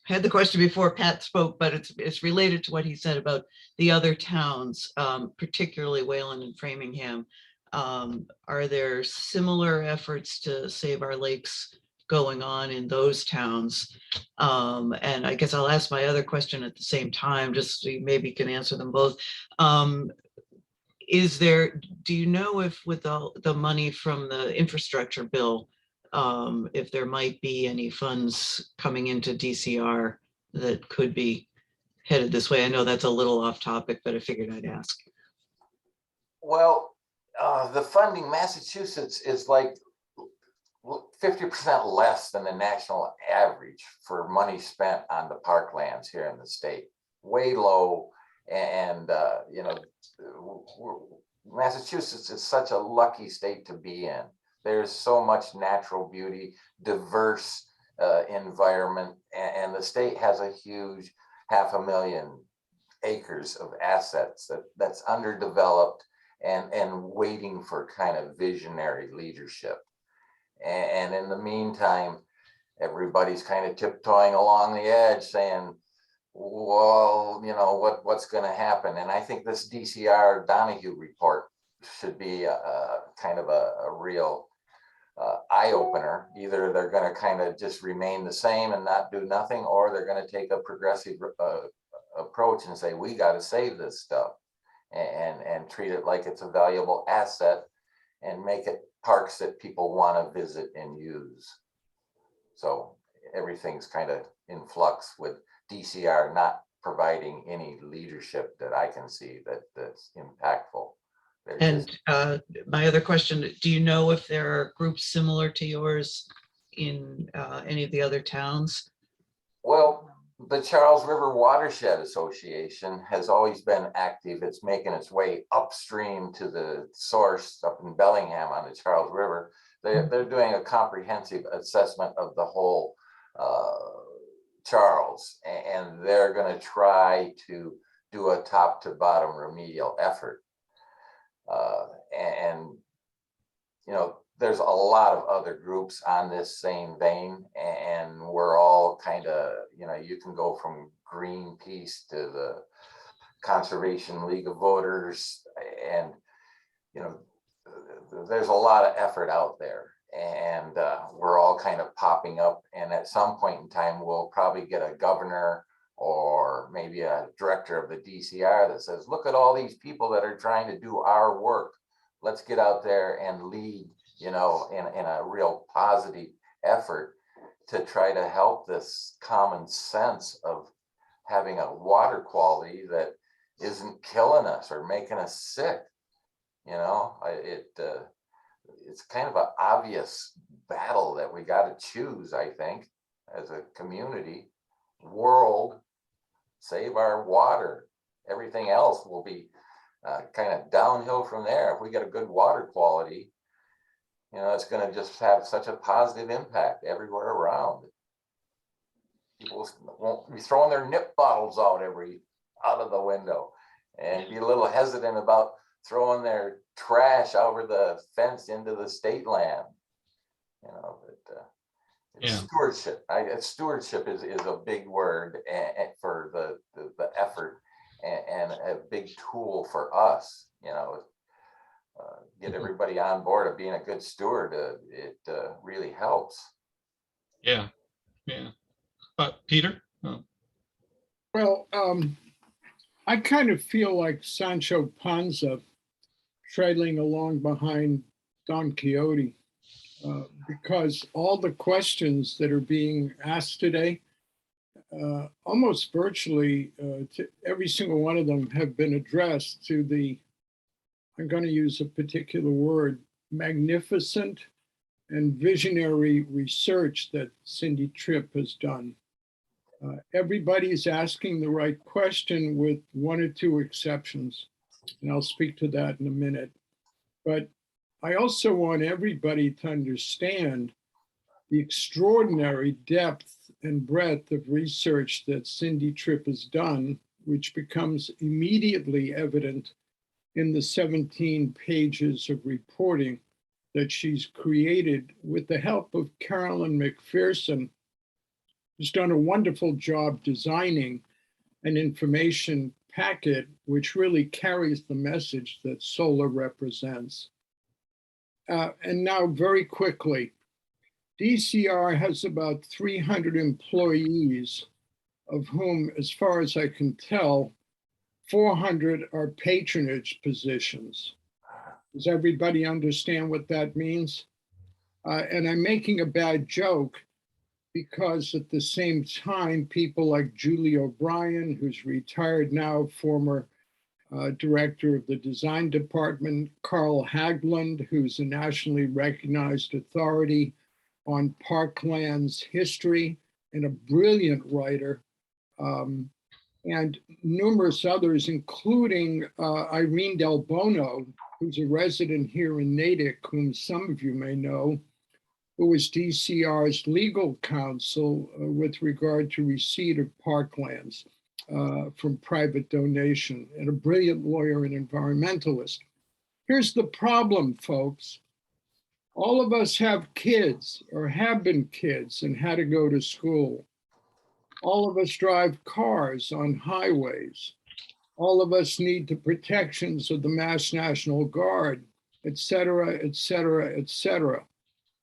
Had the question before Pat spoke, but it's related to what he said about the other towns, particularly Wayland and Framingham. Are there similar efforts to save our lakes going on in those towns? And I guess I'll ask my other question at the same time, just so you maybe can answer them both. Do you know if with the money from the infrastructure bill, if there might be any funds coming into DCR that could be headed this way? I know that's a little off topic, but I figured I'd ask. Well, the funding, Massachusetts is like 50% less than the national average for money spent on the parklands here in the state. Way low. And you know, Massachusetts is such a lucky state to be in. there's so much natural beauty, diverse environment, and the state has a huge 500,000 acres of assets that's underdeveloped and waiting for kind of visionary leadership. And in the meantime, everybody's kind of tiptoeing along the edge saying, well, you know, what's going to happen? And I think this DCR Donahue report should be a kind of a real eye opener. Either they're going to kind of just remain the same and not do nothing, or they're going to take a progressive approach and say, we got to save this stuff and treat it like it's a valuable asset and make it parks that people want to visit and use. So everything's kind of in flux with DCR not providing any leadership that I can see that's impactful. They're just- And my other question, do you know if there are groups similar to yours in any of the other towns? Well, the Charles River Watershed Association has always been active. It's making its way upstream to the source up in Bellingham on the Charles River. They're doing a comprehensive assessment of the whole Charles, and they're going to try to do a top to bottom remedial effort. And you know, there's a lot of other groups on this same vein, and we're all kind of, you know, you can go from Greenpeace to the Conservation League of Voters, and you know, there's a lot of effort out there, and we're all kind of popping up, and at some point in time we'll probably get a governor or maybe a director of the DCR that says, look at all these people that are trying to do our work. Let's get out there and lead, you know, in a real positive effort to try to help this common sense of having a water quality that isn't killing us or making us sick. You know, it's kind of an obvious battle that we got to choose, I think, as a community. World, save our water. Everything else will be kind of downhill from there. If we get a good water quality, you know, it's going to just have such a positive impact everywhere around. People won't be throwing their nip bottles out of the window, and be a little hesitant about throwing their trash over the fence into the state land. You know, but Yeah. stewardship. Stewardship is a big word for the effort, and a big tool for us. You know, get everybody on board of being a good steward. It really helps. Yeah. Peter? Oh. Well, I kind of feel like Sancho Panza trailing along behind Don Quixote, because all the questions that are being asked today, almost virtually every single one of them have been addressed to the, I'm going to use a particular word, magnificent and visionary research that Cindy Tripp has done. Everybody's asking the right question with one or two exceptions, and I'll speak to that in a minute. But I also want everybody to understand the extraordinary depth and breadth of research that Cindy Tripp has done, which becomes immediately evident in the 17 pages of reporting that she's created with the help of Bryan Mcpherson, who's done a wonderful job designing an information packet which really carries the message that solar represents. And now very quickly, DCR has about 300 employees, of whom, as far as I can tell, 400 are patronage positions. Does everybody understand what that means? And I'm making a bad joke because at the same time, people like Julie O'Brien, who's retired now, former director of the design department, Carl Haglund, who's a nationally recognized authority on parklands history and a brilliant writer, and numerous others, including Irene Del Bono, who's a resident here in Natick, whom some of you may know, who was DCR's legal counsel with regard to receipt of parklands from private donation, and a brilliant lawyer and environmentalist. Here's the problem, folks. All of us have kids or have been kids and had to go to school. All of us drive cars on highways. All of us need the protections of the Mass National Guard, et cetera, et cetera, et cetera.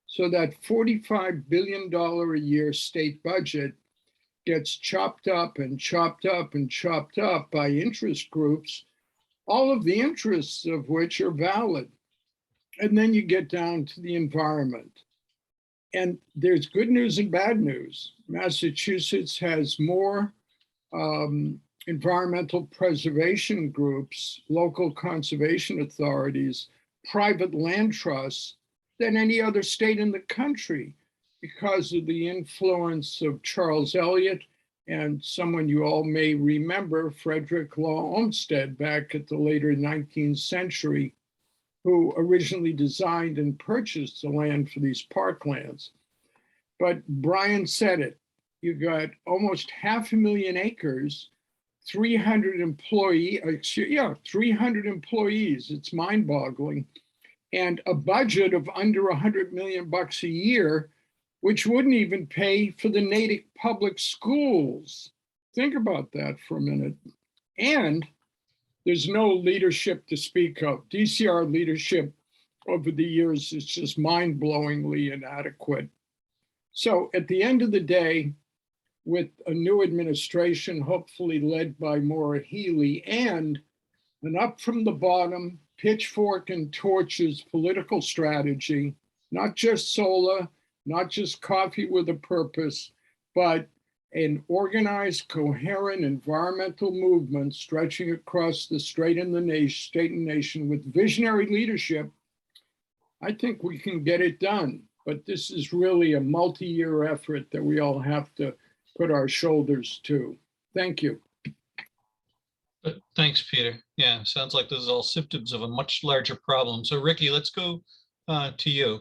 So that $45 billion a year state budget gets chopped up and chopped up and chopped up by interest groups, all of the interests of which are valid. And then you get down to the environment. And there's good news and bad news. Massachusetts has more environmental preservation groups, local conservation authorities, private land trusts than any other state in the country because of the influence of Charles Eliot and someone you all may remember, Frederick Law Olmsted, back at the later 19th century, who originally designed and purchased the land for these parklands. But Bryan said it, you got almost 500,000 acres, 300 employees, it's mind-boggling, and a budget of under $100 million a year, which wouldn't even pay for the Natick public schools. Think about that for a minute. And there's no leadership to speak of. DCR leadership over the years is just mind-blowingly inadequate. So at the end of the day, with a new administration, hopefully led by Maura Healey, and an up from the bottom, pitchfork and torches political strategy, not just solar, not just coffee with a purpose, but an organized, coherent environmental movement stretching across the state and nation with visionary leadership, I think we can get it done. But this is really a multi-year effort that we all have to put our shoulders to. Thank you. Thanks, Peter. Yeah, sounds like this is all symptoms of a much larger problem. So Ricky, let's go to you.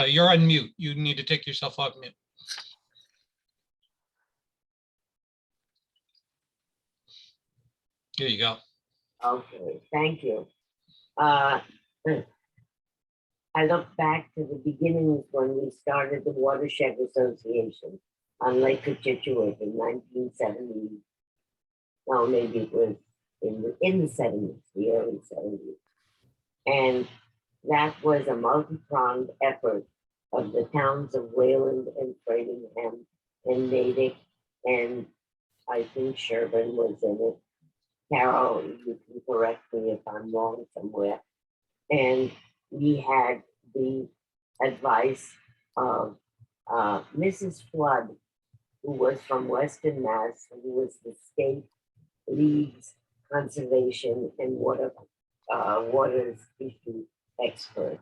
You're on mute. You need to take yourself off mute. Here you go. Okay, thank you. I look back to the beginnings when we started the Watershed Association on Lake Cochituate in 1970. No, maybe it was in the 70s, the early 70s. And that was a multi-pronged effort of the towns of Wayland and Framingham and Natick, and I think Sherburne was in it. Carol, you can correct me if I'm wrong somewhere. And we had the advice of Mrs. Flood, who was from Western Mass, who was the state league's conservation and waters issue expert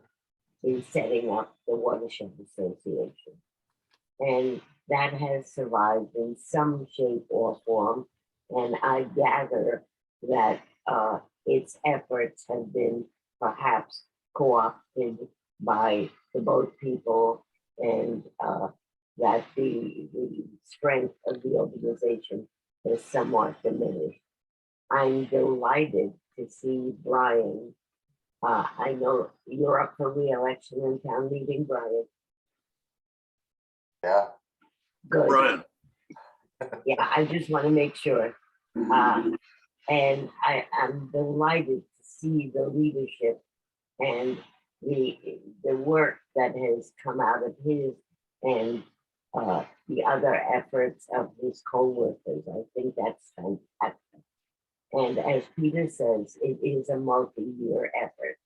in setting up the Watershed Association. And that has survived in some shape or form. And I gather that its efforts have been perhaps co-opted by the boat people, and that the strength of the organization is somewhat diminished. I'm delighted to see Bryan. I know you're up for re-election in town meeting, Bryan. Yeah. Good. Bryan. Yeah, I just want to make sure. And I'm delighted to see the leadership and the work that has come out of his and the other efforts of his co-workers. I think that's fantastic. And as Peter says, it is a multi-year effort.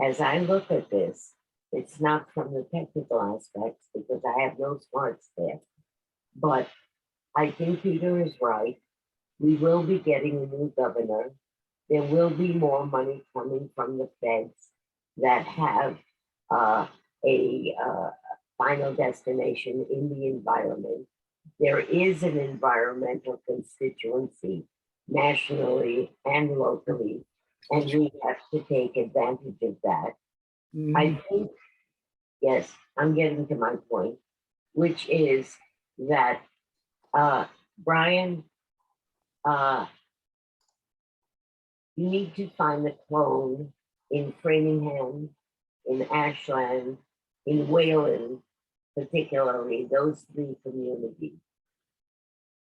As I look at this, it's not from the technical aspects because I have no smarts there, but I think Peter is right. We will be getting a new governor. There will be more money coming from the feds that have a final destination in the environment. there is an environmental constituency nationally and locally, and we have to take advantage of that. I think, yes, I'm getting to my point, which is that Bryan, you need to find the clone in Framingham, in Ashland, in Wayland, particularly those three communities.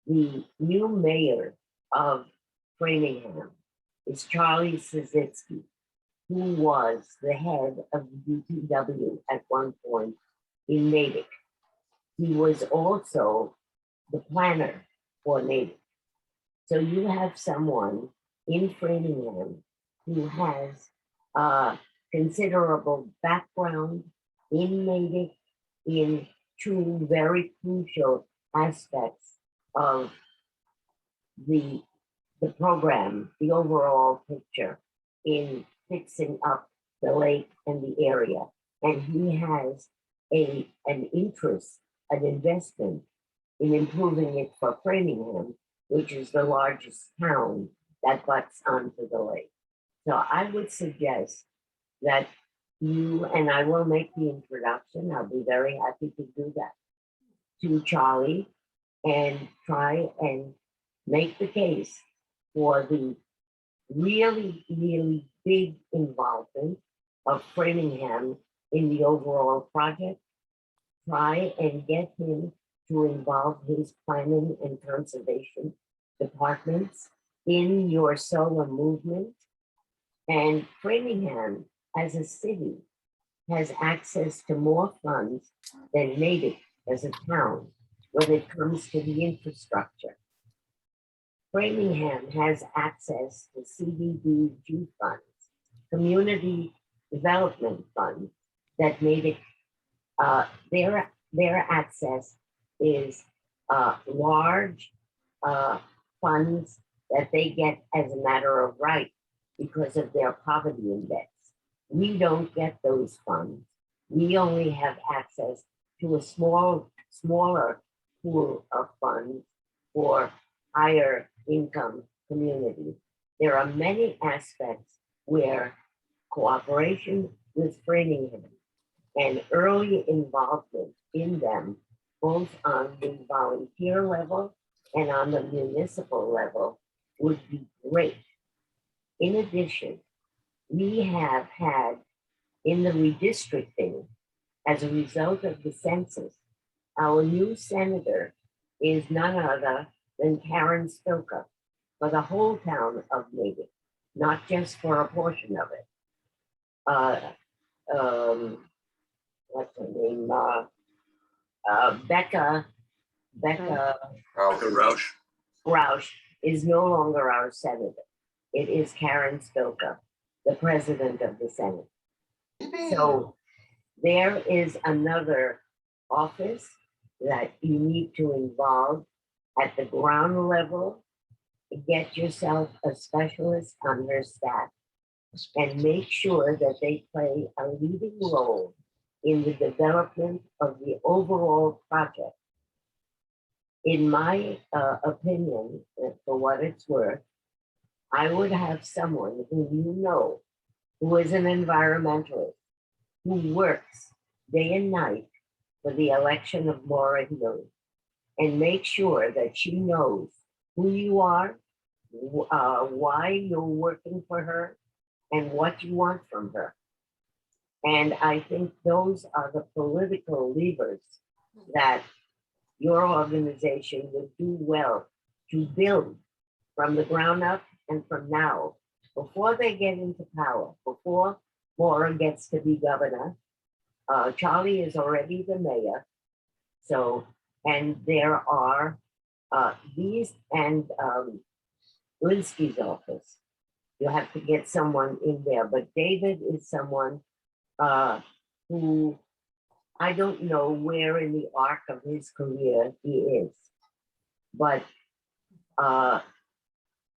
The new mayor of Framingham is Charlie Szyczki, who was the head of the DPW at one point in Natick. He was also the planner for Natick. So you have someone in Framingham who has considerable background in Natick in two very crucial aspects of the program, the overall picture in fixing up the lake and the area. And he has an interest, an investment in improving it for Framingham, which is the largest town that butts onto the lake. So I would suggest that you, and I will make the introduction, I'll be very happy to do that, to Charlie, and try and make the case for the really, really big involvement of Framingham in the overall project. Try and get him to involve his planning and conservation departments in your solar movement. And Framingham as a city has access to more funds than Natick as a town when it comes to the infrastructure. Framingham has access to CDBG funds, community development funds that Natick, their access is large funds that they get as a matter of right because of their poverty index. We don't get those funds. We only have access to a smaller pool of funds for higher income communities. There are many aspects where cooperation with Framingham and early involvement in them, both on the volunteer level and on the municipal level, would be great. In addition, we have had in the redistricting, as a result of the census, our new senator is none other than Karen Spilka for the whole town of Natick, not just for a portion of it. What's her name? Becca Roush is no longer our senator. It is Karen Spilka, the president of the Senate. So there is another office that you need to involve at the ground level. Get yourself a specialist on their staff and make sure that they play a leading role in the development of the overall project. In my opinion, for what it's worth, I would have someone who you know, who is an environmentalist, who works day and night for the election of Maura Healey, and make sure that she knows who you are, why you're working for her, and what you want from her. And I think those are the political levers that your organization would do well to build from the ground up and from now, before they get into power, before Maura gets to be governor. Charlie is already the mayor. So, and there are these and Linsky's office. You have to get someone in there, but David is someone who I don't know where in the arc of his career he is, but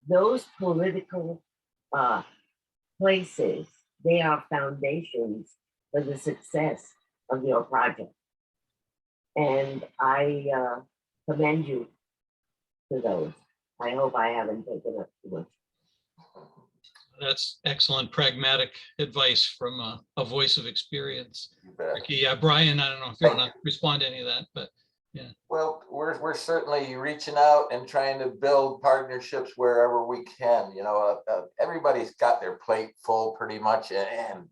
those political places, they are foundations for the success of your project. And I commend you to those. I hope I haven't taken up too much. That's excellent pragmatic advice from a voice of experience. You bet. Ricky, yeah, Brian, I don't know if you want to respond to any of that, but Well, we're certainly reaching out and trying to build partnerships wherever we can. You know, everybody's got their plate full pretty much, and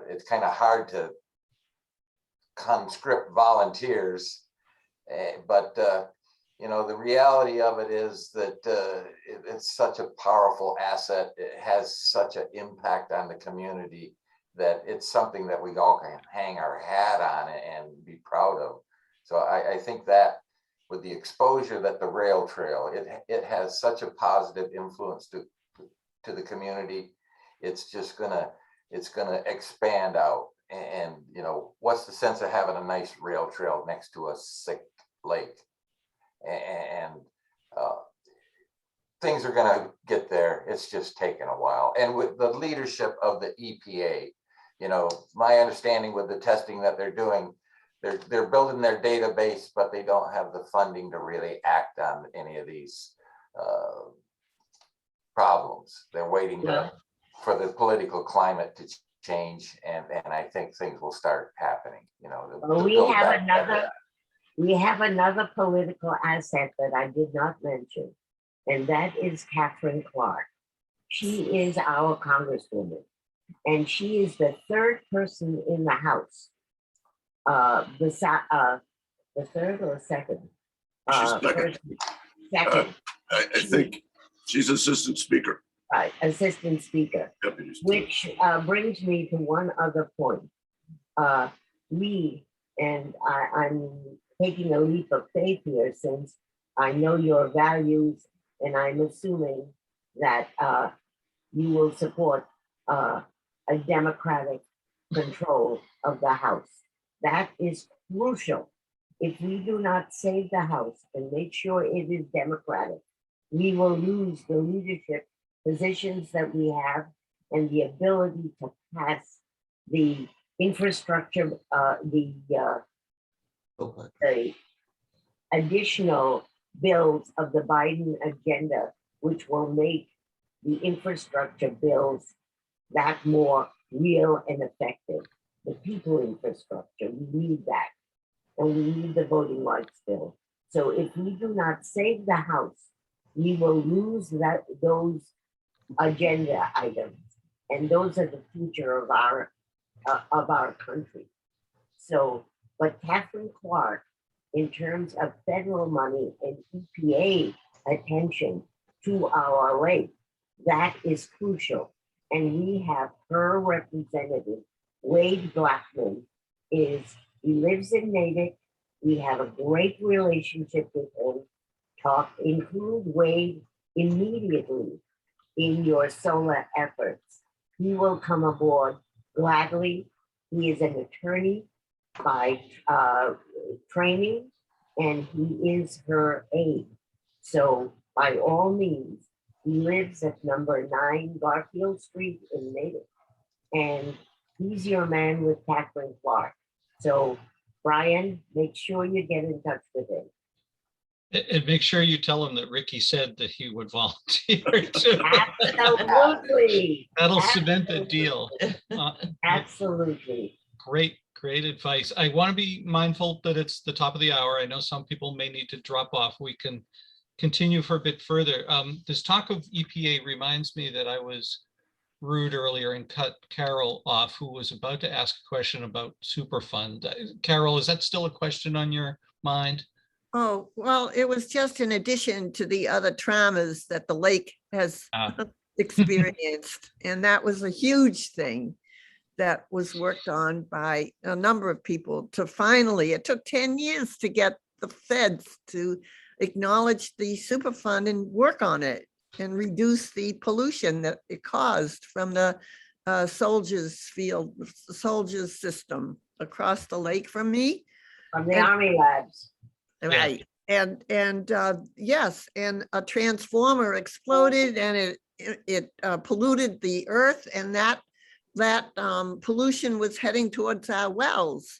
it's kind of hard to conscript volunteers. But you know, the reality of it is that it's such a powerful asset. It has such an impact on the community that it's something that we all can hang our hat on and be proud of. So I think that with the exposure that the rail trail, it has such a positive influence to the community. It's just gonna expand out. And you know, what's the sense of having a nice rail trail next to a sick lake? And things are gonna get there. It's just taken a while. And with the leadership of the EPA, you know, my understanding with the testing that they're doing, they're building their database, but they don't have the funding to really act on any of these problems. They're waiting for the political climate to change, and I think things will start happening. You know, Well, we have another political asset that I did not mention, and that is Catherine Clark. She is our congresswoman, and she is the third person in the House. The third or second? She's second. Second. I think she's assistant speaker. Right, assistant speaker. Deputy speaker. Which brings me to one other point. I'm taking a leap of faith here, since I know your values, and I'm assuming that you will support a democratic control of the House. That is crucial. If we do not save the House and make sure it is democratic, we will lose the leadership positions that we have and the ability to pass the infrastructure, the additional bills of the Biden agenda, which will make the infrastructure bills that more real and effective. The people infrastructure, we need that. And we need the voting rights bill. So if we do not save the House, we will lose those agenda items. And those are the future of our country. So, but Catherine Clark, in terms of federal money and EPA attention to our lake, that is crucial. And we have her representative, Wade Blackman, he lives in Natick. We have a great relationship with him. Include Wade immediately in your solar efforts. He will come aboard gladly. He is an attorney by training, and he is her aide. So by all means, he lives at number 9 Garfield Street in Natick. And he's your man with Catherine Clark. So Brian, make sure you get in touch with him. and make sure you tell him that Ricky said that he would volunteer too. Absolutely. That'll cement the deal. Absolutely. Great advice. I want to be mindful that it's the top of the hour. I know some people may need to drop off. We can continue for a bit further. This talk of EPA reminds me that I was rude earlier and cut Carol off, who was about to ask a question about Superfund. Carol, is that still a question on your mind? Oh, well, it was just in addition to the other traumas that the lake has experienced. And that was a huge thing that was worked on by a number of people to finally, it took 10 years to get the feds to acknowledge the Superfund and work on it and reduce the pollution that it caused from the soldiers system across the lake from me. From the Army labs. Right. And yes, and a transformer exploded and it polluted the earth, and that pollution was heading towards our wells.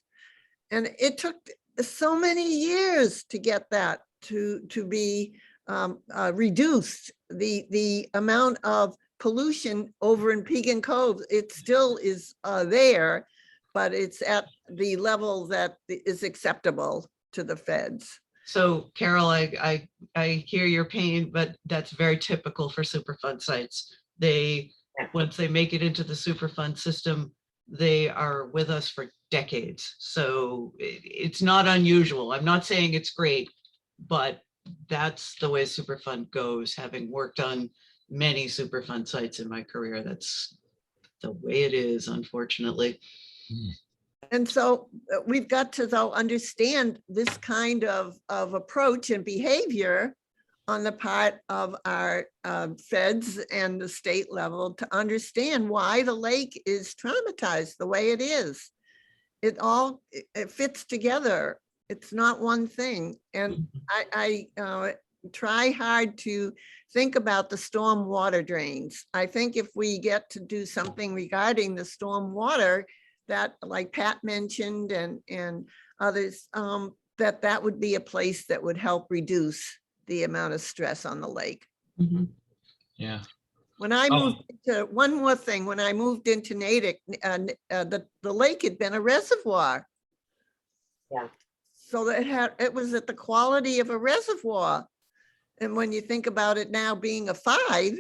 And it took so many years to get that to be reduced. The amount of pollution over in Pekin Cove, it still is there, but it's at the level that is acceptable to the feds. So Carol, I hear your pain, but that's very typical for Superfund sites. They, once they make it into the Superfund system, they are with us for decades. So it's not unusual. I'm not saying it's great, but that's the way Superfund goes. Having worked on many Superfund sites in my career, that's the way it is, unfortunately. And so we've got to, though, understand this kind of approach and behavior on the part of our feds and the state level to understand why the lake is traumatized the way it is. It all, it fits together. It's not one thing. And I try hard to think about the storm water drains. I think if we get to do something regarding the storm water, that, like Pat mentioned and others, that would be a place that would help reduce the amount of stress on the lake. Yeah. When I moved to, one more thing, when I moved into Natick, the lake had been a reservoir. Yeah. So that it was at the quality of a reservoir. And when you think about it now being a 5,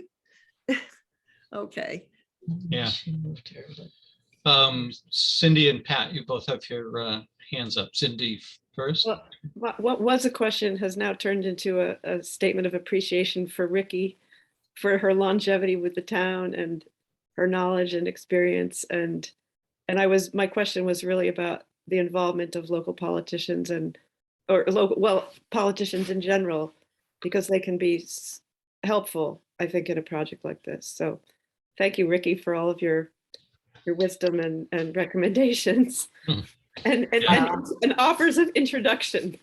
okay. Yeah. Cindy and Pat, you both have your hands up. Cindy first. Well, what was a question has now turned into a statement of appreciation for Ricky, for her longevity with the town and her knowledge and experience. And my question was really about the involvement of local politicians politicians in general, because they can be helpful, I think, in a project like this. So thank you, Ricky, for all of your wisdom and recommendations and offers of introduction.